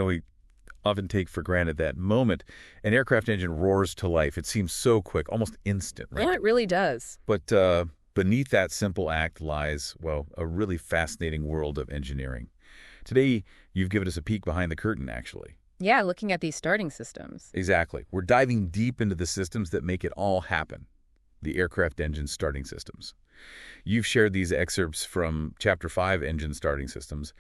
we often take for granted that moment an aircraft engine roars to life. It seems so quick, almost instant, right? Well, it really does. But beneath that simple act lies, well, a really fascinating world of engineering. Today, you've given us a peek behind the curtain, actually. Yeah, looking at these starting systems. Exactly. We're diving deep into the systems that make it all happen, the aircraft engine starting systems. You've shared these excerpts from Chapter 5, Engine Starting Systems,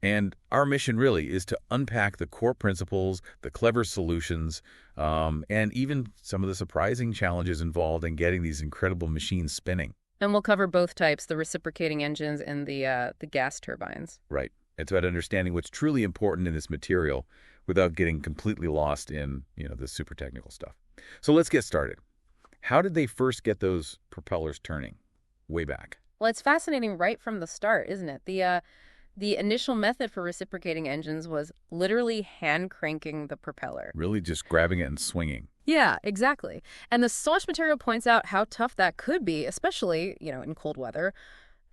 and our mission really is to unpack the core principles, the clever solutions, and even some of the surprising challenges involved in getting these incredible machines spinning. And we'll cover both types, the reciprocating engines and the gas turbines. Right. It's about understanding what's truly important in this material without getting completely lost in, the super technical stuff. So let's get started. How did they first get those propellers turning? Way back. Well, it's fascinating right from the start, isn't it? The initial method for reciprocating engines was literally hand cranking the propeller. Really just grabbing it and swinging. Yeah, exactly. And the source material points out how tough that could be, especially, in cold weather.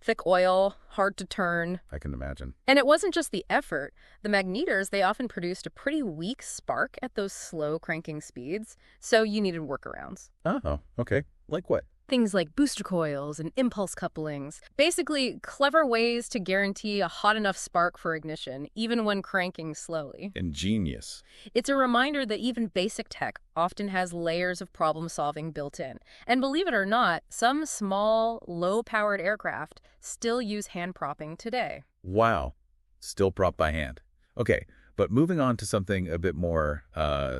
Thick oil, hard to turn. I can imagine. And it wasn't just the effort. The magnetors, they often produced a pretty weak spark at those slow cranking speeds, so you needed workarounds. Oh, okay. Like what? Things like booster coils and impulse couplings. Basically, clever ways to guarantee a hot enough spark for ignition, even when cranking slowly. Ingenious. It's a reminder that even basic tech often has layers of problem-solving built in. And believe it or not, some small, low-powered aircraft still use hand propping today. Wow. Still propped by hand. Okay. But moving on to something a bit more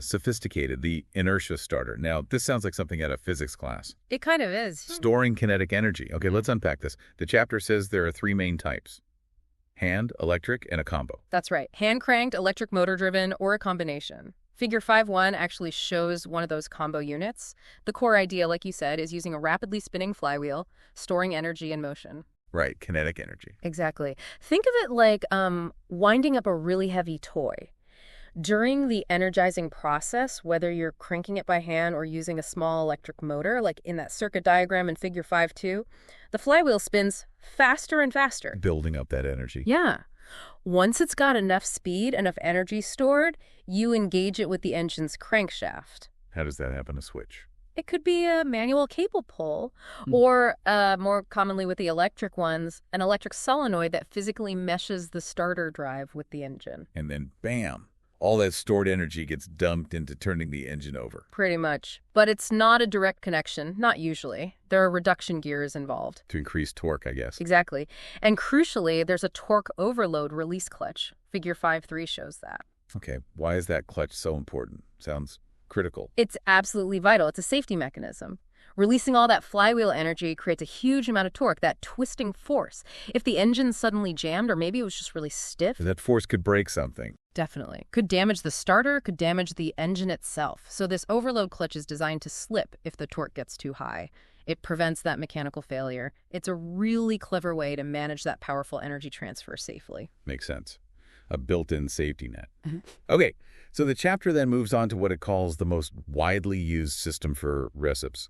sophisticated, the inertia starter. Now, this sounds like something out of physics class. It kind of is. Storing kinetic energy. Okay, let's unpack this. The chapter says there are 3 main types: hand, electric, and a combo. That's right. Hand-cranked, electric motor-driven, or a combination. Figure 5.1 actually shows one of those combo units. The core idea, like you said, is using a rapidly spinning flywheel, storing energy in motion. Right, kinetic energy. Exactly. Think of it like winding up a really heavy toy. During the energizing process, whether you're cranking it by hand or using a small electric motor, like in that circuit diagram in Figure 5.2, the flywheel spins faster and faster. Building up that energy. Yeah. Once it's got enough speed, enough energy stored, you engage it with the engine's crankshaft. How does that happen? A switch? It could be a manual cable pull, or more commonly with the electric ones, an electric solenoid that physically meshes the starter drive with the engine. And then, bam, all that stored energy gets dumped into turning the engine over. Pretty much. But it's not a direct connection, not usually. There are reduction gears involved. To increase torque, I guess. Exactly. And crucially, there's a torque overload release clutch. Figure 5.3 shows that. Okay, why is that clutch so important? Sounds critical. It's absolutely vital. It's a safety mechanism. Releasing all that flywheel energy creates a huge amount of torque, that twisting force. If the engine suddenly jammed, or maybe it was just really stiff. That force could break something. Definitely. Could damage the starter, could damage the engine itself. So this overload clutch is designed to slip if the torque gets too high. It prevents that mechanical failure. It's a really clever way to manage that powerful energy transfer safely. Makes sense. A built-in safety net. Okay, so the chapter then moves on to what it calls the most widely used system for recips,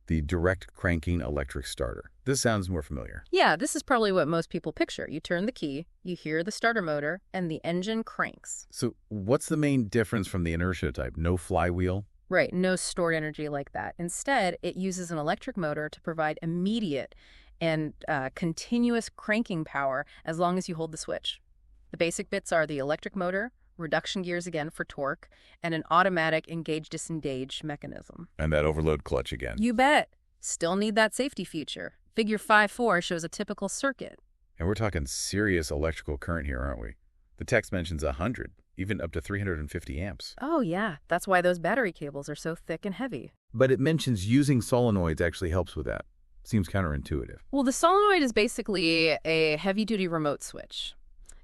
the direct cranking electric starter. This sounds more familiar. Yeah, this is probably what most people picture. You turn the key, you hear the starter motor, and the engine cranks. So what's the main difference from the inertia type? No flywheel? Right, no stored energy like that. Instead, it uses an electric motor to provide immediate and continuous cranking power as long as you hold the switch. The basic bits are the electric motor, reduction gears again for torque, and an automatic engage-disengage mechanism. And that overload clutch again. You bet. Still need that safety feature. Figure 5.4 shows a typical circuit. And we're talking serious electrical current here, aren't we? The text mentions 100, even up to 350 amps. Oh yeah, that's why those battery cables are so thick and heavy. But it mentions using solenoids actually helps with that. Seems counterintuitive. Well, the solenoid is basically a heavy-duty remote switch.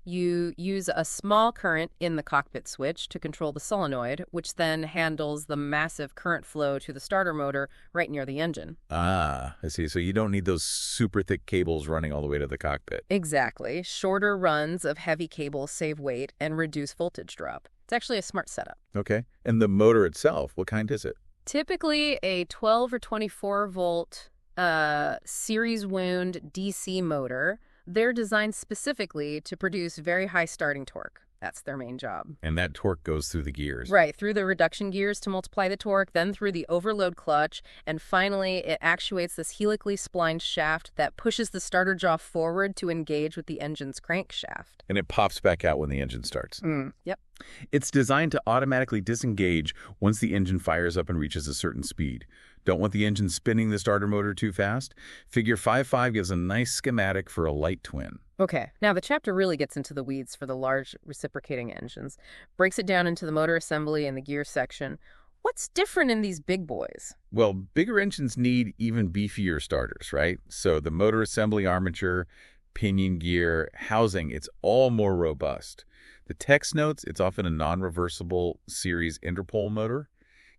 You use a small current in the cockpit switch to control the solenoid, which then handles the massive current flow to the starter motor right near the engine. Ah, I see. So you don't need those super thick cables running all the way to the cockpit. Exactly. Shorter runs of heavy cables save weight and reduce voltage drop. It's actually a smart setup. Okay. And the motor itself, what kind is it? Typically a 12 or 24 volt series wound DC motor. They're designed specifically to produce very high starting torque. That's their main job. And that torque goes through the gears. Right, through the reduction gears to multiply the torque, then through the overload clutch, and finally it actuates this helically splined shaft that pushes the starter jaw forward to engage with the engine's crankshaft. And it pops back out when the engine starts. Yep. It's designed to automatically disengage once the engine fires up and reaches a certain speed. Don't want the engine spinning the starter motor too fast? Figure 5.5 gives a nice schematic for a light twin. Okay, now the chapter really gets into the weeds for the large reciprocating engines, breaks it down into the motor assembly and the gear section. What's different in these big boys? Well, bigger engines need even beefier starters, right? So the motor assembly armature, pinion gear, housing, it's all more robust. The text notes, it's often a non-reversible series interpole motor.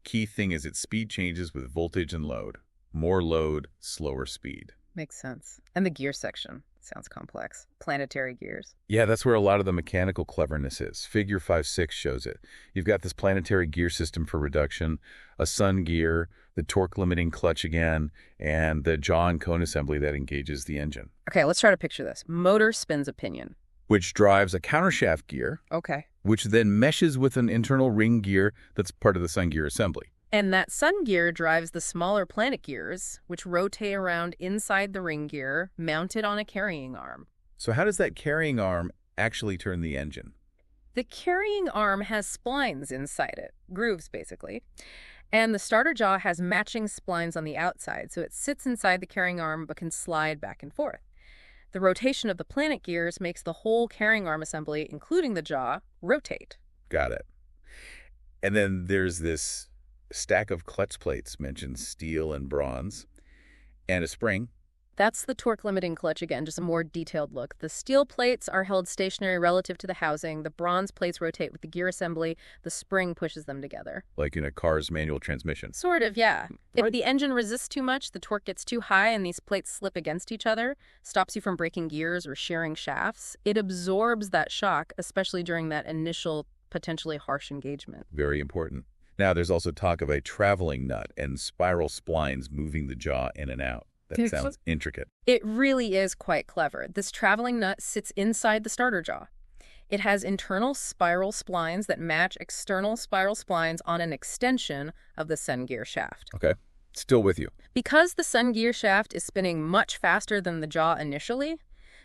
Key thing is its speed changes with voltage and load. More load, slower speed. Makes sense. And the gear section. Sounds complex. Planetary gears. Yeah, that's where a lot of the mechanical cleverness is. Figure 5.6 shows it. You've got this planetary gear system for reduction, a sun gear, the torque-limiting clutch again, and the jaw and cone assembly that engages the engine. Okay, let's try to picture this. Motor spins a pinion. Which drives a countershaft gear, Okay. which then meshes with an internal ring gear that's part of the sun gear assembly. And that sun gear drives the smaller planet gears, which rotate around inside the ring gear, mounted on a carrying arm. So how does that carrying arm actually turn the engine? The carrying arm has splines inside it, grooves basically. And the starter jaw has matching splines on the outside, so it sits inside the carrying arm but can slide back and forth. The rotation of the planet gears makes the whole carrying arm assembly, including the jaw, rotate. Got it. And then there's this stack of clutch plates, mentioned steel and bronze, and a spring. That's the torque-limiting clutch again, just a more detailed look. The steel plates are held stationary relative to the housing. The bronze plates rotate with the gear assembly. The spring pushes them together. Like in a car's manual transmission. Sort of, yeah. If Right. the engine resists too much, the torque gets too high and these plates slip against each other, stops you from breaking gears or shearing shafts. It absorbs that shock, especially during that initial, potentially harsh engagement. Very important. Now, there's also talk of a traveling nut and spiral splines moving the jaw in and out. That sounds intricate. It really is quite clever. This traveling nut sits inside the starter jaw. It has internal spiral splines that match external spiral splines on an extension of the sun gear shaft. Okay. Still with you. Because the sun gear shaft is spinning much faster than the jaw initially,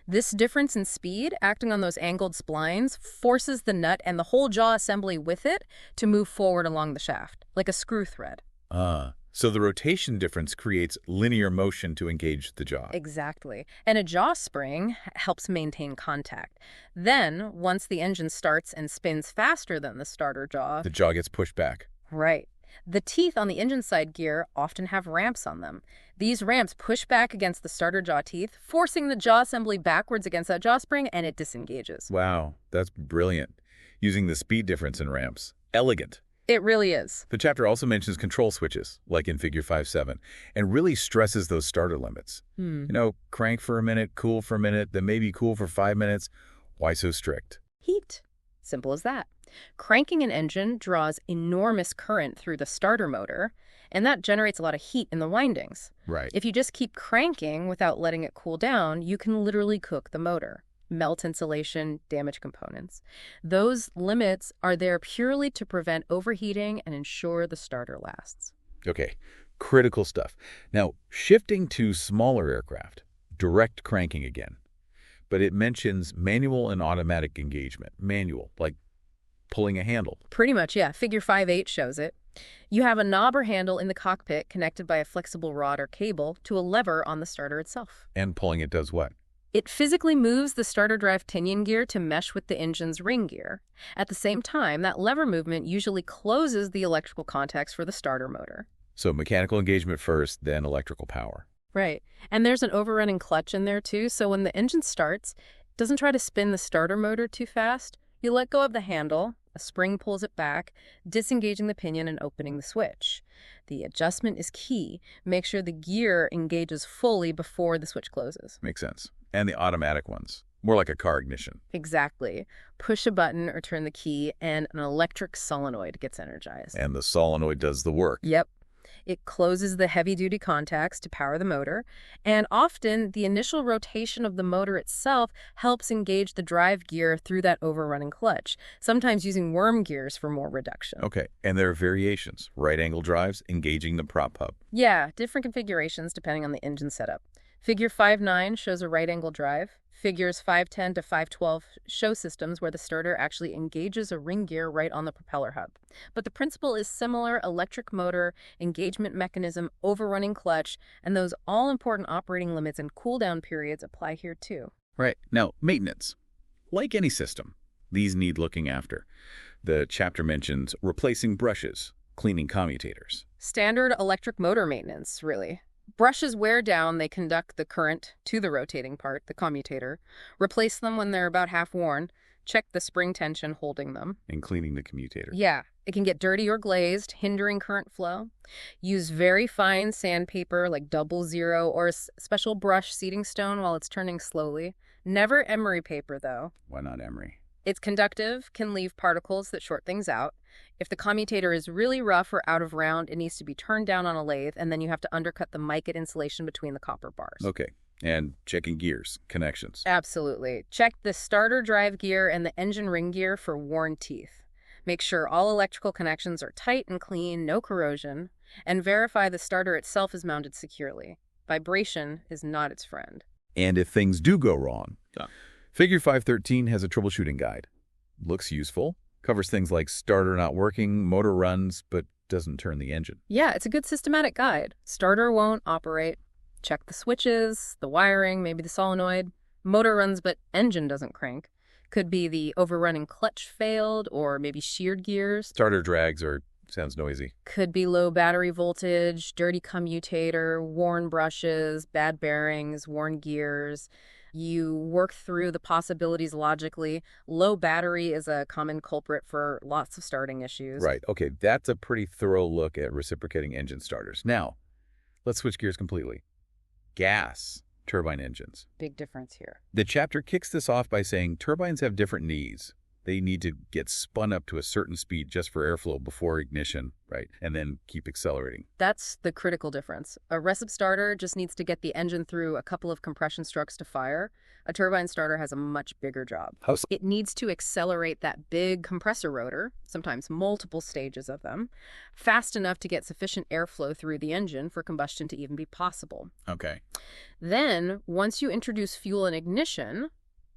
this difference in speed, acting on those angled splines, forces the nut and the whole jaw assembly with it to move forward along the shaft, like a screw thread. So the rotation difference creates linear motion to engage the jaw. Exactly. And a jaw spring helps maintain contact. Then, once the engine starts and spins faster than the starter jaw... The jaw gets pushed back. Right. The teeth on the engine side gear often have ramps on them. These ramps push back against the starter jaw teeth, forcing the jaw assembly backwards against that jaw spring, and it disengages. Wow, that's brilliant. Using the speed difference in ramps. Elegant. It really is. The chapter also mentions control switches, like in Figure 5.7, and really stresses those starter limits. You know, crank for a minute, cool for a minute, then maybe cool for 5 minutes. Why so strict? Heat. Simple as that. Cranking an engine draws enormous current through the starter motor, and that generates a lot of heat in the windings. Right. If you just keep cranking without letting it cool down, you can literally cook the motor. Melt insulation, damage components. Those limits are there purely to prevent overheating and ensure the starter lasts. Okay, critical stuff. Now, shifting to smaller aircraft, direct cranking again. But it mentions manual and automatic engagement. Manual, like pulling a handle. Pretty much, yeah. Figure 5.8 shows it. You have a knob or handle in the cockpit connected by a flexible rod or cable to a lever on the starter itself. And pulling it does what? It physically moves the starter drive pinion gear to mesh with the engine's ring gear. At the same time, that lever movement usually closes the electrical contacts for the starter motor. So mechanical engagement first, then electrical power. Right. And there's an overrunning clutch in there too, so when the engine starts, it doesn't try to spin the starter motor too fast. You let go of the handle, a spring pulls it back, disengaging the pinion and opening the switch. The adjustment is key. Make sure the gear engages fully before the switch closes. Makes sense. And the automatic ones. More like a car ignition. Exactly. Push a button or turn the key, and an electric solenoid gets energized. And the solenoid does the work. Yep. It closes the heavy-duty contacts to power the motor, and often the initial rotation of the motor itself helps engage the drive gear through that overrunning clutch, sometimes using worm gears for more reduction. Okay, and there are variations. Right-angle drives engaging the prop hub. Yeah, different configurations depending on the engine setup. Figure 5.9 shows a right-angle drive. Figures 5.10 to 5.12 show systems where the starter actually engages a ring gear right on the propeller hub. But the principle is similar: electric motor, engagement mechanism, overrunning clutch, and those all-important operating limits and cool-down periods apply here too. Right. Now, maintenance. Like any system, these need looking after. The chapter mentions replacing brushes, cleaning commutators. Standard electric motor maintenance, really. Brushes wear down, they conduct the current to the rotating part, the commutator. Replace them when they're about half worn. Check the spring tension holding them. And cleaning the commutator. Yeah, it can get dirty or glazed, hindering current flow. Use very fine sandpaper like 00 or a special brush seating stone while it's turning slowly. Never emery paper, though. Why not emery? It's conductive, can leave particles that short things out. If the commutator is really rough or out of round, it needs to be turned down on a lathe, and then you have to undercut the mica insulation between the copper bars. Okay. And checking gears, connections. Absolutely. Check the starter drive gear and the engine ring gear for worn teeth. Make sure all electrical connections are tight and clean, no corrosion, and verify the starter itself is mounted securely. Vibration is not its friend. And if things do go wrong, Figure 513 has a troubleshooting guide. Looks useful. Covers things like starter not working, motor runs, but doesn't turn the engine. Yeah, it's a good systematic guide. Starter won't operate. Check the switches, the wiring, maybe the solenoid. Motor runs, but engine doesn't crank. Could be the overrunning clutch failed, or maybe sheared gears. Starter drags or sounds noisy. Could be low battery voltage, dirty commutator, worn brushes, bad bearings, worn gears. You work through the possibilities logically. Low battery is a common culprit for lots of starting issues. Right. Okay, that's a pretty thorough look at reciprocating engine starters. Now, let's switch gears completely. Gas turbine engines. Big difference here. The chapter kicks this off by saying turbines have different needs. They need to get spun up to a certain speed just for airflow before ignition, right? And then keep accelerating. That's the critical difference. A recip starter just needs to get the engine through a couple of compression strokes to fire. A turbine starter has a much bigger job. How so? It needs to accelerate that big compressor rotor, sometimes multiple stages of them, fast enough to get sufficient airflow through the engine for combustion to even be possible. Okay. Then, once you introduce fuel and ignition,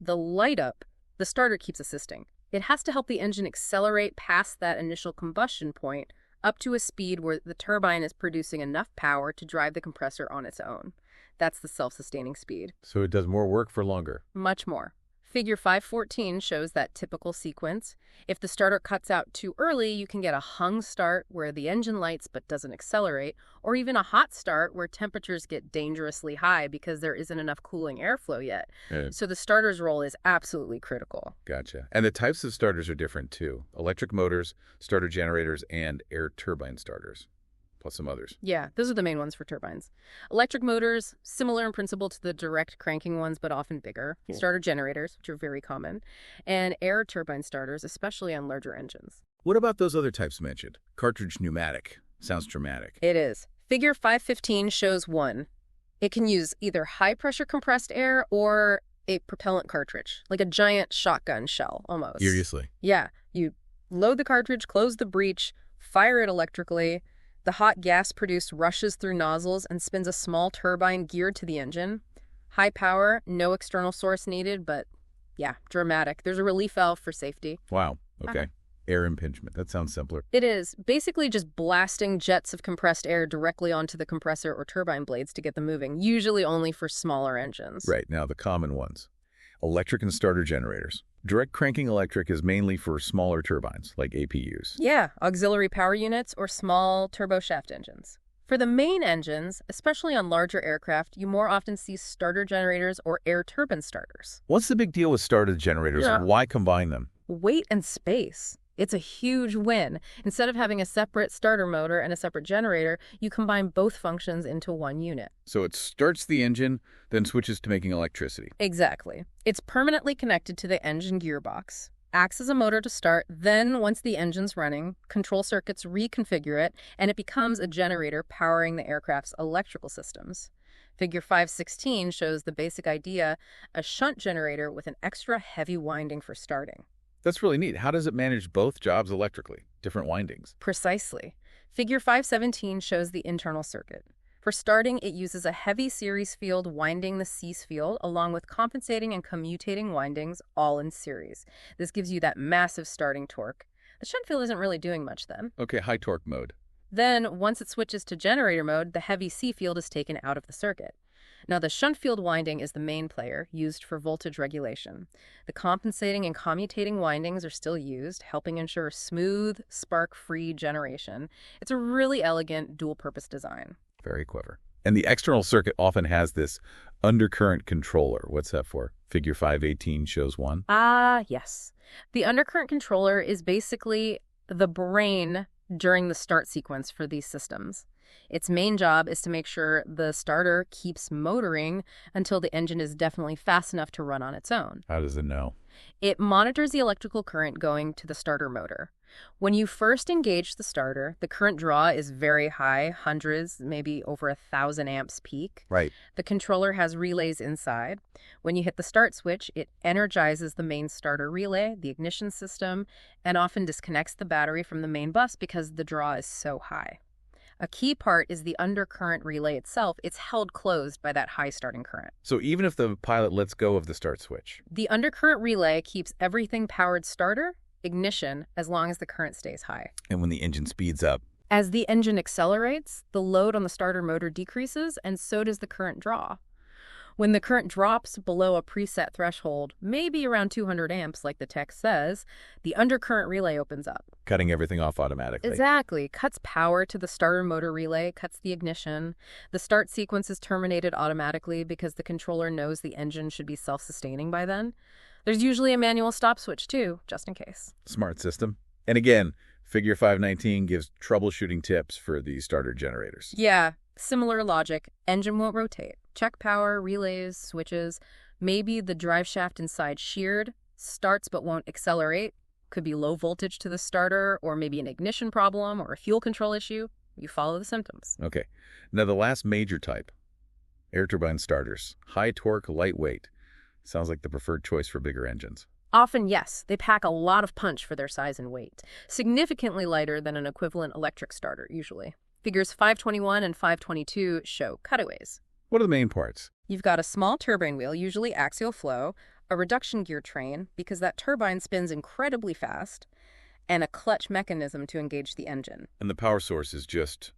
the light up, the starter keeps assisting. It has to help the engine accelerate past that initial combustion point up to a speed where the turbine is producing enough power to drive the compressor on its own. That's the self-sustaining speed. So it does more work for longer. Much more. Figure 514 shows that typical sequence. If the starter cuts out too early, you can get a hung start where the engine lights but doesn't accelerate, or even a hot start where temperatures get dangerously high because there isn't enough cooling airflow yet. So the starter's role is absolutely critical. Gotcha. And the types of starters are different too. Electric motors, starter generators, and air turbine starters, plus some others. Yeah, those are the main ones for turbines. Electric motors, similar in principle to the direct cranking ones, but often bigger. Cool. Starter generators, which are very common. And air turbine starters, especially on larger engines. What about those other types mentioned? Cartridge pneumatic. Sounds dramatic. It is. Figure 515 shows one. It can use either high-pressure compressed air or a propellant cartridge, like a giant shotgun shell, almost. Seriously? Yeah. You load the cartridge, close the breech, fire it electrically. The hot gas produced rushes through nozzles and spins a small turbine geared to the engine. High power, no external source needed, but yeah, dramatic. There's a relief valve for safety. Wow. Okay. Air impingement. That sounds simpler. It is. Basically just blasting jets of compressed air directly onto the compressor or turbine blades to get them moving, usually only for smaller engines. Right. Now, the common ones. Electric and starter generators. Direct cranking electric is mainly for smaller turbines, like APUs. Yeah, auxiliary power units or small turboshaft engines. For the main engines, especially on larger aircraft, you more often see starter generators or air turbine starters. What's the big deal with starter generators? Yeah. Why combine them? Weight and space. It's a huge win. Instead of having a separate starter motor and a separate generator, you combine both functions into one unit. So it starts the engine, then switches to making electricity. Exactly. It's permanently connected to the engine gearbox. acts as a motor to start, then once the engine's running, control circuits reconfigure it, and it becomes a generator powering the aircraft's electrical systems. Figure 516 shows the basic idea, a shunt generator with an extra heavy winding for starting. That's really neat. How does it manage both jobs electrically? Different windings. Precisely. Figure 517 shows the internal circuit. For starting, it uses a heavy series field winding the cease field, along with compensating and commutating windings, all in series. This gives you that massive starting torque. The shunt field isn't really doing much then. Okay, high torque mode. Then, once it switches to generator mode, the heavy C field is taken out of the circuit. Now, the shunt field winding is the main player, used for voltage regulation. The compensating and commutating windings are still used, helping ensure smooth, spark-free generation. It's a really elegant, dual-purpose design. Very clever. And the external circuit often has this undercurrent controller. What's that for? Figure 518 shows one. Ah, yes. The undercurrent controller is basically the brain during the start sequence for these systems. Its main job is to make sure the starter keeps motoring until the engine is definitely fast enough to run on its own. How does it know? It monitors the electrical current going to the starter motor. When you first engage the starter, the current draw is very high, hundreds, maybe over 1,000 amps peak. Right. The controller has relays inside. When you hit the start switch, it energizes the main starter relay, the ignition system, and often disconnects the battery from the main bus because the draw is so high. A key part is the undercurrent relay itself. It's held closed by that high starting current. So even if the pilot lets go of the start switch. The undercurrent relay keeps everything powered starter, ignition, as long as the current stays high. And when the engine speeds up. As the engine accelerates, the load on the starter motor decreases, and so does the current draw. When the current drops below a preset threshold, maybe around 200 amps like the text says, the undercurrent relay opens up. Cutting everything off automatically. Exactly. Cuts power to the starter motor relay, cuts the ignition. The start sequence is terminated automatically because the controller knows the engine should be self-sustaining by then. There's usually a manual stop switch too, just in case. Smart system. And again, Figure 519 gives troubleshooting tips for these starter generators. Yeah, similar logic. Engine won't rotate. Check power, relays, switches. Maybe the drive shaft inside sheared, starts but won't accelerate. Could be low voltage to the starter, or maybe an ignition problem or a fuel control issue. You follow the symptoms. Okay. Now the last major type, air turbine starters. High torque, lightweight. Sounds like the preferred choice for bigger engines. Often, yes, they pack a lot of punch for their size and weight. Significantly lighter than an equivalent electric starter, usually. Figures 521 and 522 show cutaways. What are the main parts? You've got a small turbine wheel, usually axial flow, a reduction gear train, because that turbine spins incredibly fast, and a clutch mechanism to engage the engine. And the power source is just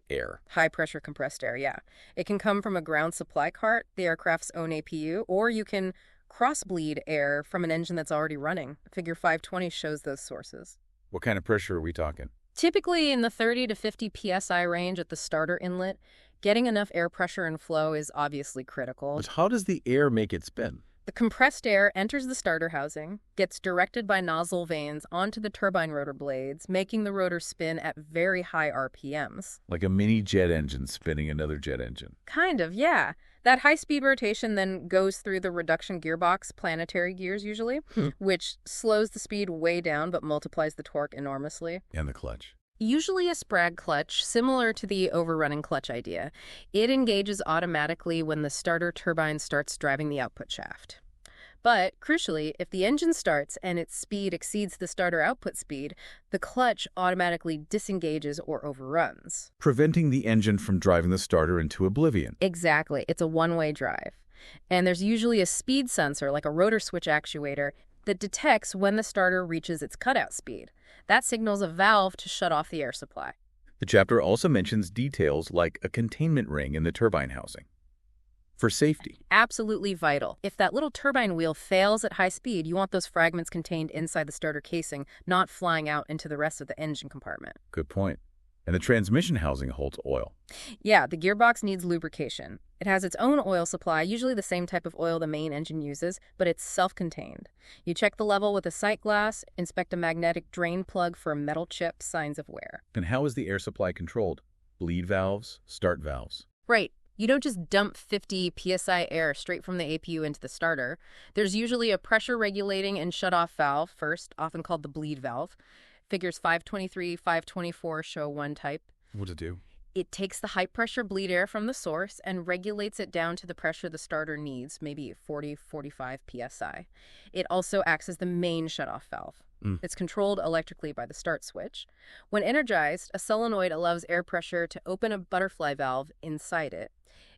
air. High-pressure compressed air, yeah. It can come from a ground supply cart, the aircraft's own APU, or you can cross-bleed air from an engine that's already running. Figure 520 shows those sources. What kind of pressure are we talking? Typically in the 30 to 50 psi range at the starter inlet. Getting enough air pressure and flow is obviously critical. But how does the air make it spin? The compressed air enters the starter housing, gets directed by nozzle vanes onto the turbine rotor blades, making the rotor spin at very high RPMs. Like a mini jet engine spinning another jet engine. Kind of, yeah. That high-speed rotation then goes through the reduction gearbox, planetary gears usually, which slows the speed way down but multiplies the torque enormously. And the clutch. Usually a Sprag clutch, similar to the overrunning clutch idea. It engages automatically when the starter turbine starts driving the output shaft. But, crucially, if the engine starts and its speed exceeds the starter output speed, the clutch automatically disengages or overruns. Preventing the engine from driving the starter into oblivion. Exactly. It's a one-way drive. And there's usually a speed sensor, like a rotor switch actuator, that detects when the starter reaches its cutout speed. That signals a valve to shut off the air supply. The chapter also mentions details like a containment ring in the turbine housing. For safety. Absolutely vital. If that little turbine wheel fails at high speed, you want those fragments contained inside the starter casing, not flying out into the rest of the engine compartment. Good point. And the transmission housing holds oil. Yeah, the gearbox needs lubrication. It has its own oil supply, usually the same type of oil the main engine uses, but it's self-contained. You check the level with a sight glass, inspect a magnetic drain plug for metal chips, signs of wear. And how is the air supply controlled? Bleed valves, start valves. Right. You don't just dump 50 psi air straight from the APU into the starter. There's usually a pressure regulating and shut-off valve first, often called the bleed valve. Figures 523, 524 show one type. What to do? It takes the high-pressure bleed air from the source and regulates it down to the pressure the starter needs, maybe 40, 45 psi. It also acts as the main shut-off valve. It's controlled electrically by the start switch. When energized, a solenoid allows air pressure to open a butterfly valve inside it.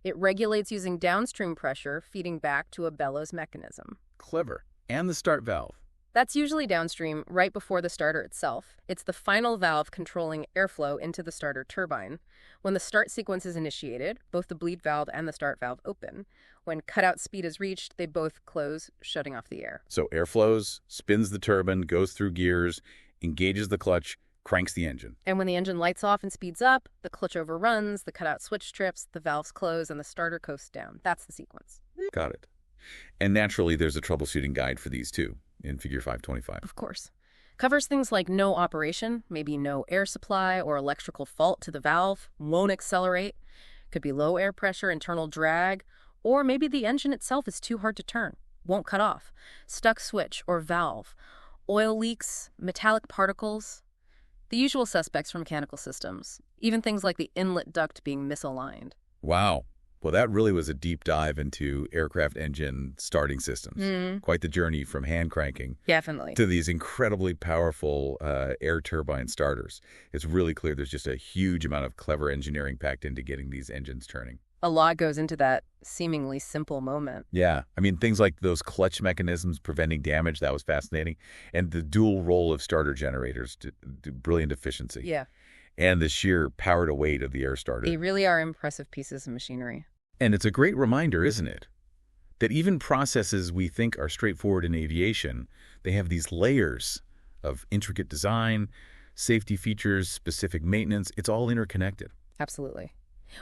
It regulates using downstream pressure, feeding back to a bellows mechanism. Clever. And the start valve. That's usually downstream, right before the starter itself. It's the final valve controlling airflow into the starter turbine. When the start sequence is initiated, both the bleed valve and the start valve open. When cutout speed is reached, they both close, shutting off the air. So air flows, spins the turbine, goes through gears, engages the clutch, cranks the engine. And when the engine lights off and speeds up, the clutch overruns, the cutout switch trips, the valves close, and the starter coasts down. That's the sequence. Got it. And naturally, there's a troubleshooting guide for these too, in Figure 525. Of course. Covers things like no operation, maybe no air supply or electrical fault to the valve, won't accelerate. Could be low air pressure, internal drag, or maybe the engine itself is too hard to turn, won't cut off. Stuck switch or valve, oil leaks, metallic particles. The usual suspects for mechanical systems, even things like the inlet duct being misaligned. Wow. Well, that really was a deep dive into aircraft engine starting systems. Quite the journey from hand cranking Definitely. to these incredibly powerful air turbine starters. It's really clear there's just a huge amount of clever engineering packed into getting these engines turning. A lot goes into that seemingly simple moment. Yeah. I mean, things like those clutch mechanisms preventing damage, that was fascinating. And the dual role of starter generators, brilliant efficiency. Yeah. And the sheer power to weight of the air starter. They really are impressive pieces of machinery. And it's a great reminder, isn't it, that even processes we think are straightforward in aviation, they have these layers of intricate design, safety features, specific maintenance. It's all interconnected. Absolutely.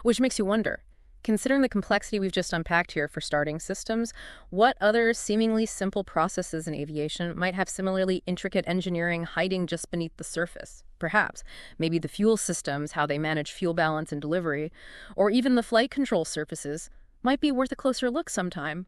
Which makes you wonder, considering the complexity we've just unpacked here for starting systems, what other seemingly simple processes in aviation might have similarly intricate engineering hiding just beneath the surface? Perhaps. Maybe the fuel systems, how they manage fuel balance and delivery, or even the flight control surfaces might be worth a closer look sometime.